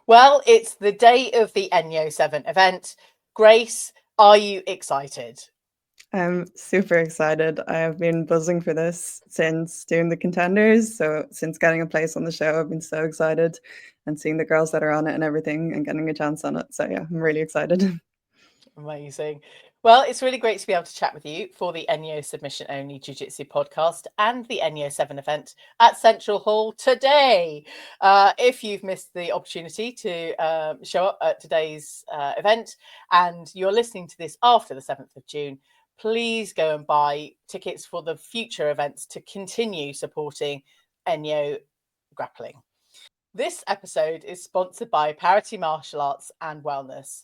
Well, it's the day of the ENYO 7 event. Grace, are you excited? I'm super excited. I have been buzzing for this since doing the contenders. So since getting a place on the show, I've been so excited and seeing the girls that are on it and everything and getting a chance on it. So yeah, I'm really excited. Amazing. Well, it's really great to be able to chat with you for the ENYO Submission Only Jiu Jitsu podcast and the ENYO 7 event at Central Hall today. If you've missed the opportunity to show up at today's event and you're listening to this after the 7th of June, please go and buy tickets for the future events to continue supporting ENYO Grappling. This episode is sponsored by Parity Martial Arts and Wellness.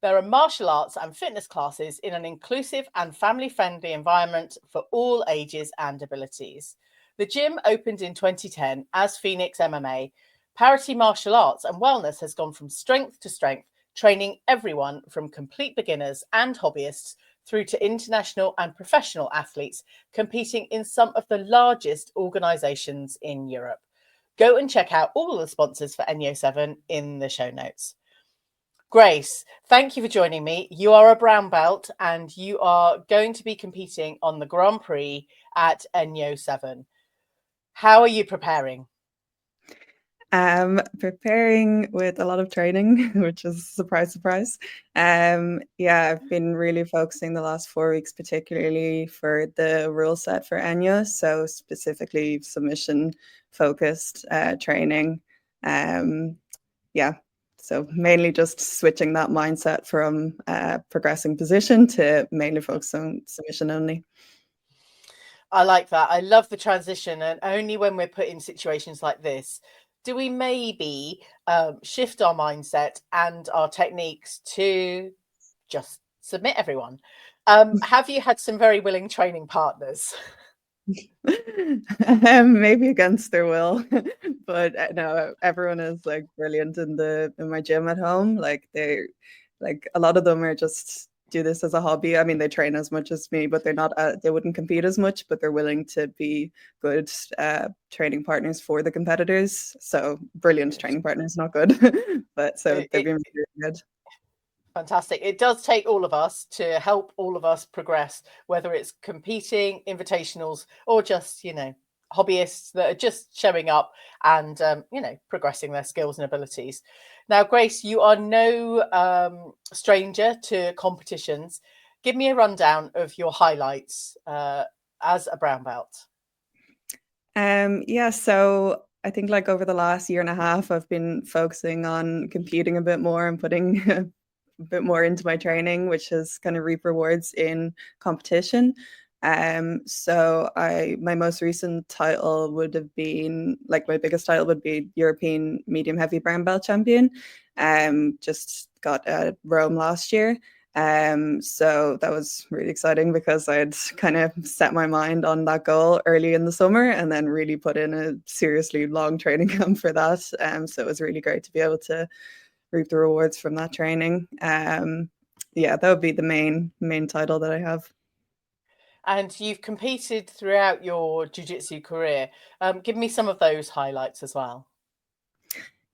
There are martial arts and fitness classes in an inclusive and family-friendly environment for all ages and abilities. The gym opened in 2010 as Phoenix MMA. Parity Martial Arts and Wellness has gone from strength to strength, training everyone from complete beginners and hobbyists through to international and professional athletes competing in some of the largest organizations in Europe. Go and check out all the sponsors for ENYO 7 in the show notes. Grace, thank you for joining me. You are a brown belt and you are going to be competing on the Grand Prix at ENYO 7. How are you preparing? Preparing with a lot of training, which is surprise, surprise. Yeah, I've been really focusing the last 4 weeks, particularly for the rule set for ENYO. So specifically submission focused training. Yeah, so mainly just switching that mindset from progressing position to mainly focus on submission only. I like that. I love the transition. And only when we're put in situations like this do we maybe shift our mindset and our techniques to just submit everyone. Have you had some very willing training partners? Maybe against their will, but no, everyone is like brilliant in my gym at home. Like a lot of them are just do this as a hobby. I mean, they train as much as me, but they're not. They wouldn't compete as much, but they're willing to be good training partners for the competitors. So brilliant training partners, not good, but so they've been really good. Fantastic. It does take all of us to help all of us progress, whether it's competing, invitationals, or just, hobbyists that are just showing up and, progressing their skills and abilities. Now, Grace, you are no stranger to competitions. Give me a rundown of your highlights as a brown belt. Yeah, so I think like over the last year and a half, I've been focusing on competing a bit more and putting a bit more into my training, which has kind of reap rewards in competition. So my most recent title would have been like my biggest title would be European medium heavy brown belt champion. Just got at Rome last year. So that was really exciting because I'd kind of set my mind on that goal early in the summer and then really put in a seriously long training camp for that. So it was really great to be able to reap the rewards from that training. Yeah, that would be the main title that I have. And you've competed throughout your jiu-jitsu career. Give me some of those highlights as well.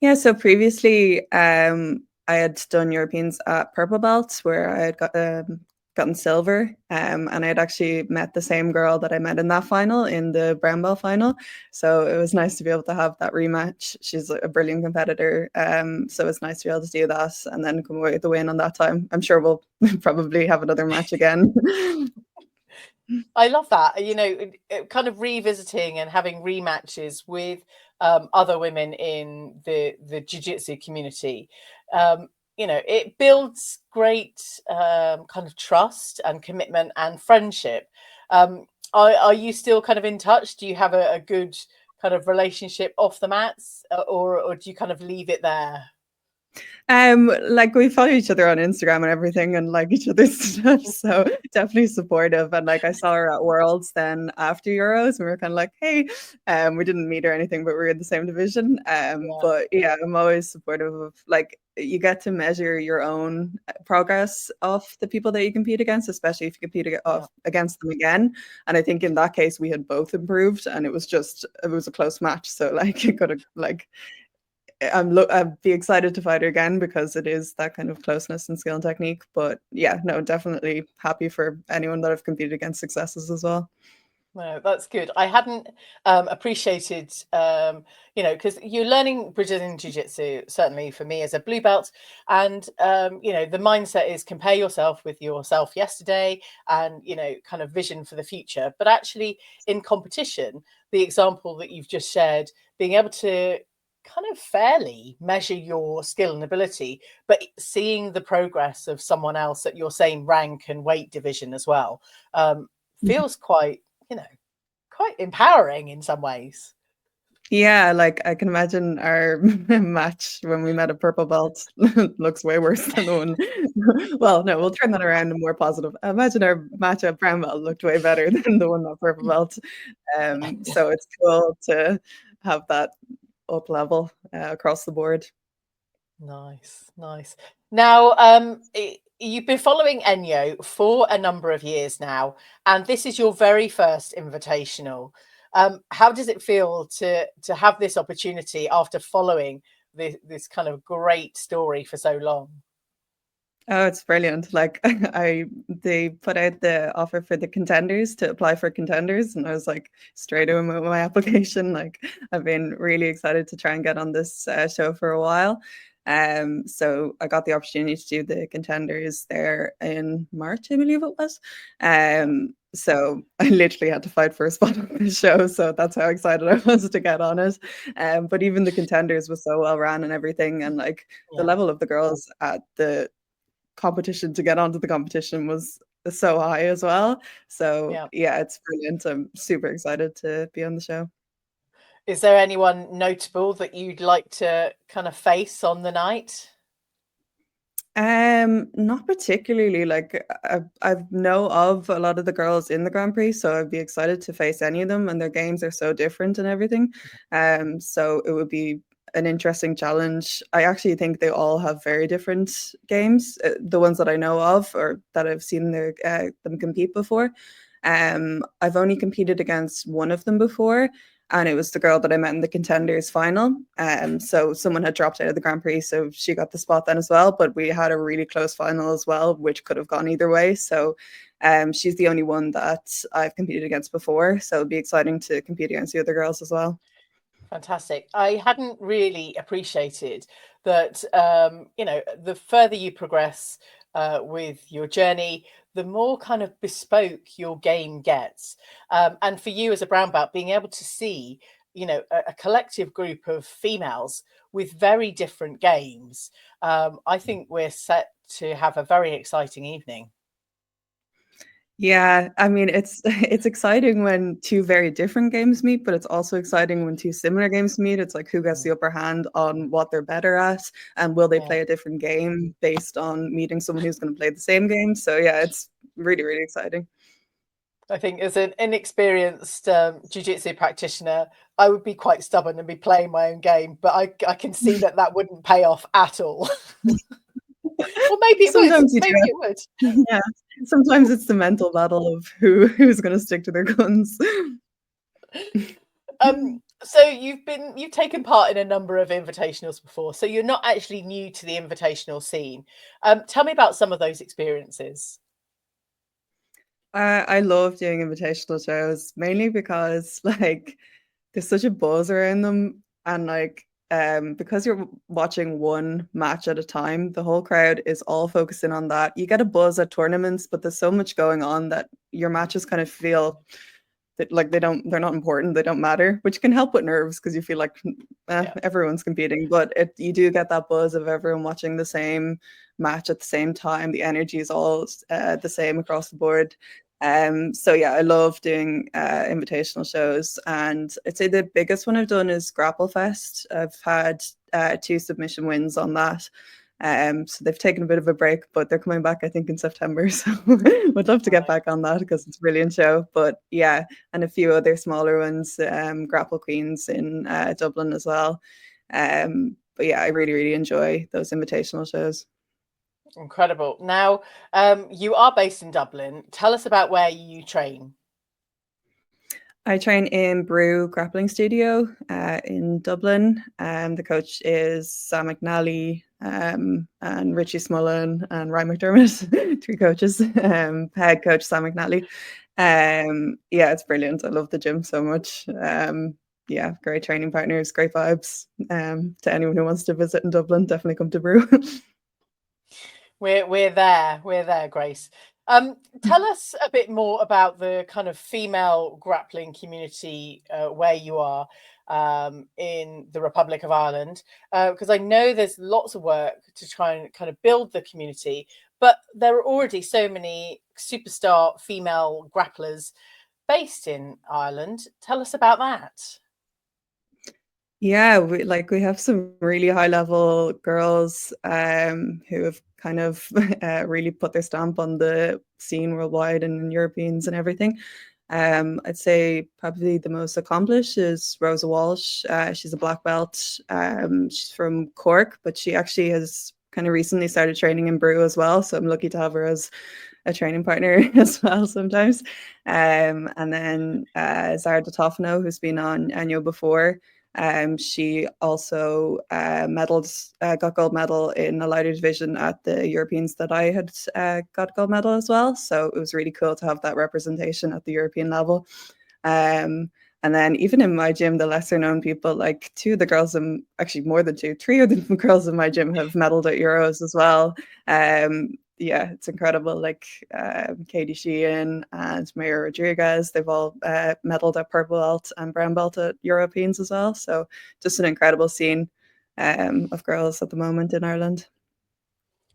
Yeah, so previously I had done Europeans at purple belts where I had gotten silver, and I had actually met the same girl that I met in that final in the brown belt final. So it was nice to be able to have that rematch. She's a brilliant competitor, so it's nice to be able to do that and then come away with the win on that time. I'm sure we'll probably have another match again. I love that. Kind of revisiting and having rematches with other women in the jiu-jitsu community. It builds great kind of trust and commitment and friendship. Are you still kind of in touch? Do you have a good kind of relationship off the mats, or do you kind of leave it there? Like we follow each other on Instagram and everything and like each other's stuff. So definitely supportive. And like I saw her at Worlds then after Euros and we were kind of like, hey, we didn't meet or anything, but we we're in the same division. Yeah. But yeah, I'm always supportive of like you get to measure your own progress of the people that you compete against, especially if you compete against them again. And I think in that case we had both improved and it was a close match. So like it could have like I'd be excited to fight her again because it is that kind of closeness and skill and technique. But yeah, no, definitely happy for anyone that I've competed against successes as well. No, that's good. I hadn't appreciated, because you're learning Brazilian Jiu-Jitsu, certainly for me as a blue belt. And, the mindset is compare yourself with yourself yesterday and, kind of vision for the future. But actually in competition, the example that you've just shared, being able to kind of fairly measure your skill and ability, but seeing the progress of someone else at your same rank and weight division as well, feels quite quite empowering in some ways. Yeah, like I can imagine our match when we met a purple belt looks way worse than the one. Well, no, we'll turn that around and more positive. I imagine our match at brown belt looked way better than the one at purple belt. So it's cool to have that up level across the board. Nice, nice. Now, you've been following ENYO for a number of years now, and this is your very first invitational. How does it feel to have this opportunity after following this kind of great story for so long? Oh, it's brilliant. Like they put out the offer for the contenders to apply for contenders, and I was like straight in with my application. Like I've been really excited to try and get on this show for a while. So I got the opportunity to do the contenders there in March, I believe it was. So I literally had to fight for a spot on the show. So that's how excited I was to get on it. But even the contenders was so well ran and everything, and like the Yeah, level of the girls at the competition to get onto the competition was so high as well. So yeah. yeah, it's brilliant. I'm super excited to be on the show. Is there anyone notable that you'd like to kind of face on the night? Not particularly. Like I know of a lot of the girls in the Grand Prix, so I'd be excited to face any of them, and their games are so different and everything. So it would be an interesting challenge. I actually think they all have very different games. The ones that I know of or that I've seen them compete before. I've only competed against one of them before, and it was the girl that I met in the contenders final. So someone had dropped out of the Grand Prix, so she got the spot then as well. But we had a really close final as well, which could have gone either way. So she's the only one that I've competed against before. So it'll be exciting to compete against the other girls as well. Fantastic. I hadn't really appreciated that, the further you progress with your journey, the more kind of bespoke your game gets. And for you as a brown belt, being able to see, a collective group of females with very different games, I think we're set to have a very exciting evening. Yeah, I mean it's it's exciting when two very different games meet, but it's also exciting when two similar games meet. It's like who gets Mm, the upper hand on what they're better at, and will they yeah. play a different game based on meeting someone who's going to play the same game. So yeah, it's really, really exciting. I think as an inexperienced jiu-jitsu practitioner, I would be quite stubborn and be playing my own game, but I can see that that wouldn't pay off at all. Or maybe it would. Sometimes you Maybe it do. would. Yeah. Sometimes it's the mental battle of who's going to stick to their guns. So you've taken part in a number of invitationals before, so you're not actually new to the invitational scene. Tell me about some of those experiences. I love doing invitational shows mainly because like there's such a buzz around them, and like because you're watching one match at a time, the whole crowd is all focusing on that. You get a buzz at tournaments, but there's so much going on that your matches kind of feel that like they're not important, they don't matter, which can help with nerves because you feel like Yeah. everyone's competing, but you do get that buzz of everyone watching the same match at the same time. The energy is all the same across the board. So yeah, I love doing invitational shows, and I'd say the biggest one I've done is Grapple Fest. I've had two submission wins on that. So they've taken a bit of a break, but they're coming back, I think, in September. So would love to get Right. back on that because it's a brilliant show. But yeah, and a few other smaller ones, Grapple Queens in Dublin as well. But yeah, I really, really enjoy those invitational shows. Incredible. Now, you are based in Dublin. Tell us about where you train. I train in Brew Grappling Studio in Dublin. The coach is Sam McNally and Richie Smullen and Ryan McDermott, three coaches. Head coach Sam McNally. Yeah, it's brilliant. I love the gym so much. Yeah, great training partners, great vibes. To anyone who wants to visit in Dublin, definitely come to Brew. We're there, Grace. Tell us a bit more about the kind of female grappling community where you are in the Republic of Ireland, because I know there's lots of work to try and kind of build the community, but there are already so many superstar female grapplers based in Ireland. Tell us about that. Yeah, we have some really high level girls who have kind of really put their stamp on the scene worldwide and in Europeans and everything. I'd say probably the most accomplished is Rosa Walsh. She's a black belt. She's from Cork, but she actually has kind of recently started training in Brew as well. So I'm lucky to have her as a training partner as well sometimes. And then Zara Tofano, who's been on ENYO before. She also got gold medal in a lighter division at the Europeans that I had got gold medal as well. So it was really cool to have that representation at the European level. And then even in my gym, the lesser known people, like two of the girls, actually more than two, three of the girls in my gym have medaled at Euros as well. Yeah, it's incredible. Like Katie Sheehan and Maya Rodriguez, they've all medaled at purple belt and brown belt at Europeans as well. So just an incredible scene of girls at the moment in Ireland.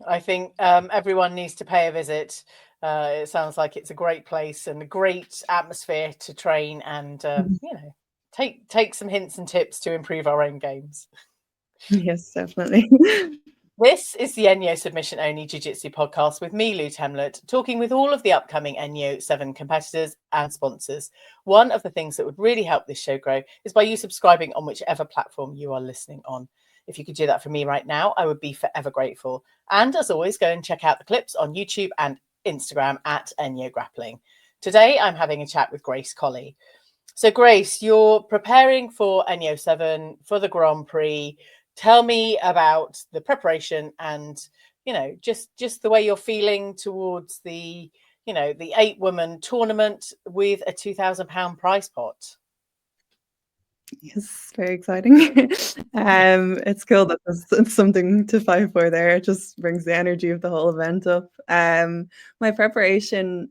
I think everyone needs to pay a visit. It sounds like it's a great place and a great atmosphere to train and take some hints and tips to improve our own games. Yes, definitely. This is the ENYO Submission Only Jiu Jitsu podcast with me, Lou Temlett, talking with all of the upcoming ENYO 7 competitors and sponsors. One of the things that would really help this show grow is by you subscribing on whichever platform you are listening on. If you could do that for me right now, I would be forever grateful. And as always, go and check out the clips on YouTube and Instagram at ENYO Grappling. Today, I'm having a chat with Grace Colley. So, Grace, you're preparing for ENYO 7 for the Grand Prix. Tell me about the preparation and, just the way you're feeling towards the 8-woman tournament with a £2,000 prize pot. Yes, very exciting. It's cool that there's something to fight for there. It just brings the energy of the whole event up. My preparation,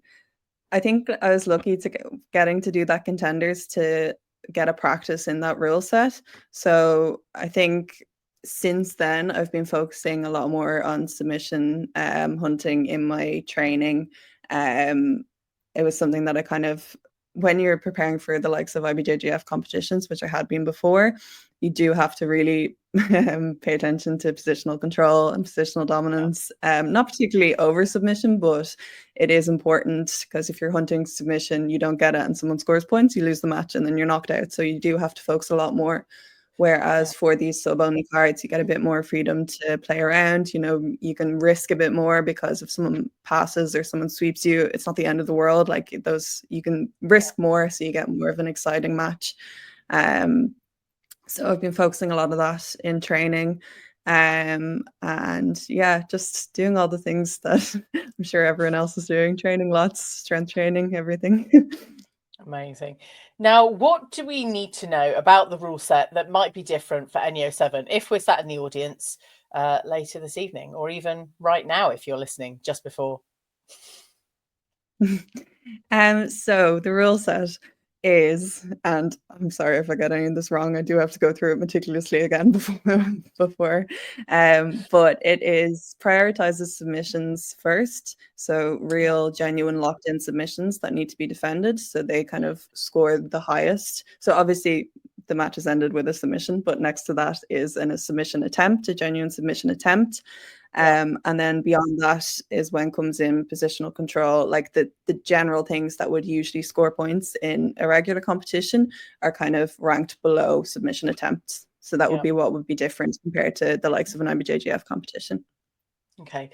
I think I was lucky to getting to do that contenders to get a practice in that rule set. So I think since then I've been focusing a lot more on submission hunting in my training. It was something that I kind of, when you're preparing for the likes of IBJJF competitions, which I had been before, you do have to really pay attention to positional control and positional dominance. Not particularly over submission, but it is important because if you're hunting submission, you don't get it and someone scores points, you lose the match and then you're knocked out. So you do have to focus a lot more. Whereas for these sub-only cards, you get a bit more freedom to play around. You can risk a bit more because if someone passes or someone sweeps you, it's not the end of the world. Like those, you can risk more, so you get more of an exciting match. So I've been focusing a lot of that in training. And yeah, just doing all the things that I'm sure everyone else is doing, training lots, strength training, everything. Amazing. Now, what do we need to know about the rule set that might be different for ENYO 7 if we're sat in the audience later this evening, or even right now if you're listening just before? So the rule set is, and I'm sorry if I get any of this wrong, I do have to go through it meticulously again before, but it is prioritizes submissions first. So real, genuine, locked-in submissions that need to be defended. So they kind of score the highest. So obviously the match has ended with a submission, but next to that is a submission attempt, a genuine submission attempt. And then beyond that is when comes in positional control, like the general things that would usually score points in a regular competition are kind of ranked below submission attempts. So that would be what would be different compared to the likes of an IBJJF competition. Okay.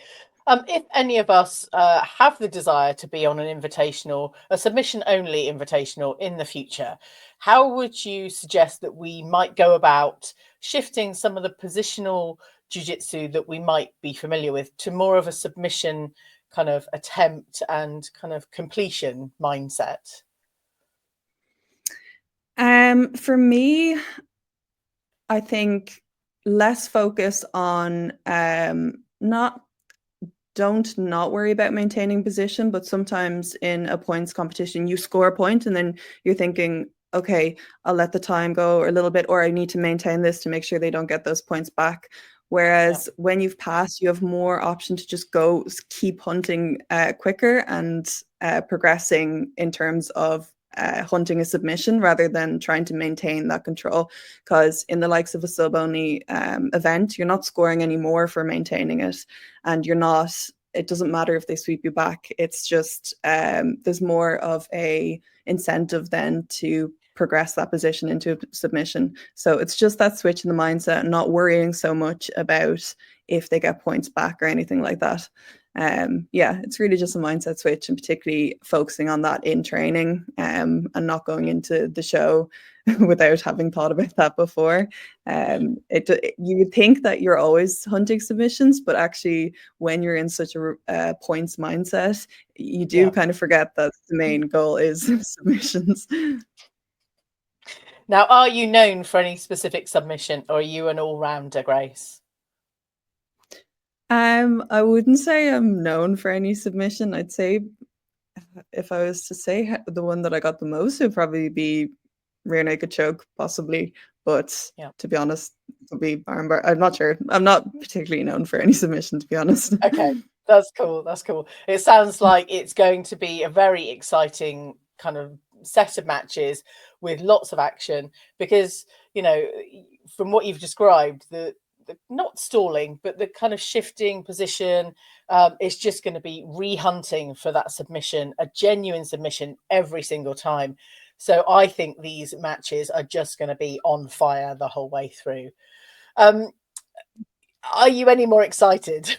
If any of us have the desire to be on an invitational, a submission only invitational in the future, how would you suggest that we might go about shifting some of the positional jiu-jitsu that we might be familiar with to more of a submission kind of attempt and kind of completion mindset? For me, I think less focus on not not worry about maintaining position, but sometimes in a points competition, you score a point and then you're thinking, okay, I'll let the time go a little bit, or I need to maintain this to make sure they don't get those points back. Whereas when you've passed, you have more option to just go keep hunting quicker and progressing in terms of hunting a submission rather than trying to maintain that control. Because in the likes of a sub-only event, you're not scoring any more for maintaining it, and it doesn't matter if they sweep you back. It's just there's more of a incentive then to progress that position into a submission. So it's just that switch in the mindset, not worrying so much about if they get points back or anything like that. It's really just a mindset switch, and particularly focusing on that in training and not going into the show without having thought about that before. You would think that you're always hunting submissions, but actually when you're in such a points mindset, you do kind of forget that the main goal is submissions. Now, are you known for any specific submission, or are you an all-rounder, Grace? I wouldn't say I'm known for any submission. I'd say if I was to say the one that I got the most, it would probably be rear naked choke, possibly. But to be honest, it would be armbar. I'm not sure. I'm not particularly known for any submission, to be honest. Okay, that's cool. That's cool. It sounds like it's going to be a very exciting kind of set of matches with lots of action because, you know, from what you've described, the not stalling, but the kind of shifting position is just going to be re-hunting for that submission, a genuine submission every single time. So I think these matches are just going to be on fire the whole way through. Are you any more excited?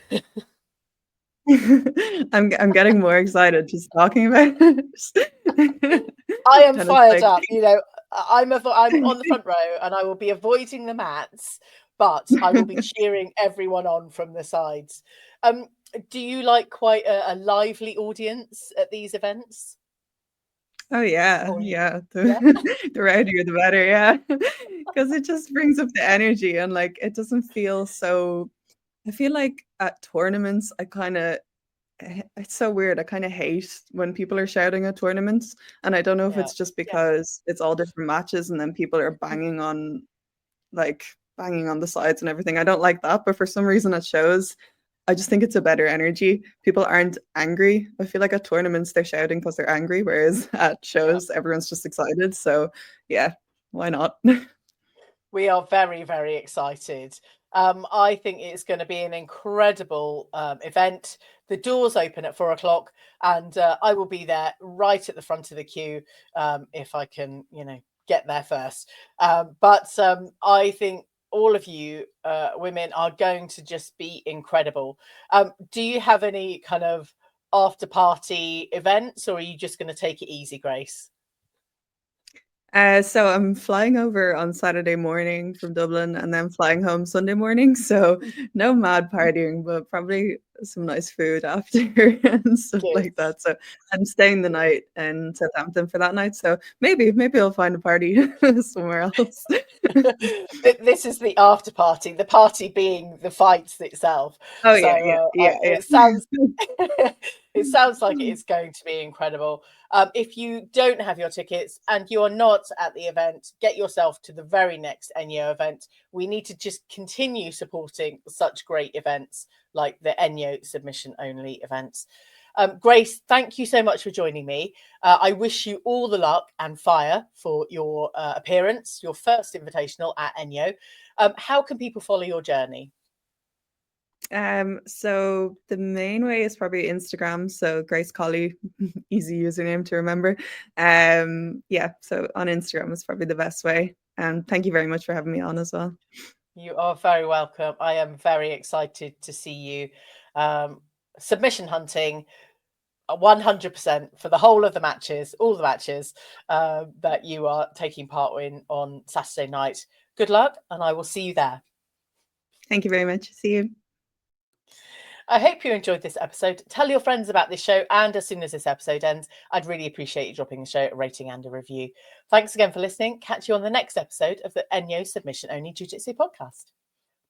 I'm getting more excited just talking about it. I am fired up. You know, I'm on the front row and I will be avoiding the mats, but I will be cheering everyone on from the sides. Do you like quite a lively audience at these events? Oh yeah. The rowdier the better, yeah. Because it just brings up the energy and like it doesn't feel so. I feel like at tournaments it's so weird. I kind of hate when people are shouting at tournaments, and I don't know if it's just because it's all different matches and then people are banging on the sides and everything. I don't like that, but for some reason at shows, I just think it's a better energy. People aren't angry. I feel like at tournaments they're shouting because they're angry, whereas at shows everyone's just excited. So yeah, why not? We are very, very excited. I think it's going to be an incredible event. The doors open at 4 o'clock, and I will be there right at the front of the queue if I can, get there first. But I think all of you women are going to just be incredible. Do you have any kind of after party events, or are you just going to take it easy, Grace? So I'm flying over on Saturday morning from Dublin and then flying home Sunday morning. So no mad partying, but probably some nice food after and stuff like that. So I'm staying the night in Southampton for that night. So maybe I'll find a party somewhere else. This is the after party, the party being the fights itself. Oh So yeah. it sounds it sounds like it's going to be incredible. If you don't have your tickets and you are not at the event, get yourself to the very next ENYO event. We need to just continue supporting such great events like the ENYO submission only events. Grace, thank you so much for joining me. I wish you all the luck and fire for your appearance, your first invitational at ENYO. How can people follow your journey? So the main way is probably Instagram. So Grace Colley, easy username to remember. So on Instagram is probably the best way. And thank you very much for having me on as well. You are very welcome. I am very excited to see you submission hunting 100% for the whole of the matches, all the matches that you are taking part in on Saturday night. Good luck, and I will see you there. Thank you very much. See you. I hope you enjoyed this episode. Tell your friends about this show, and as soon as this episode ends, I'd really appreciate you dropping the show a rating and a review. Thanks again for listening. Catch you on the next episode of the ENYO Submission Only Jiu Jitsu podcast.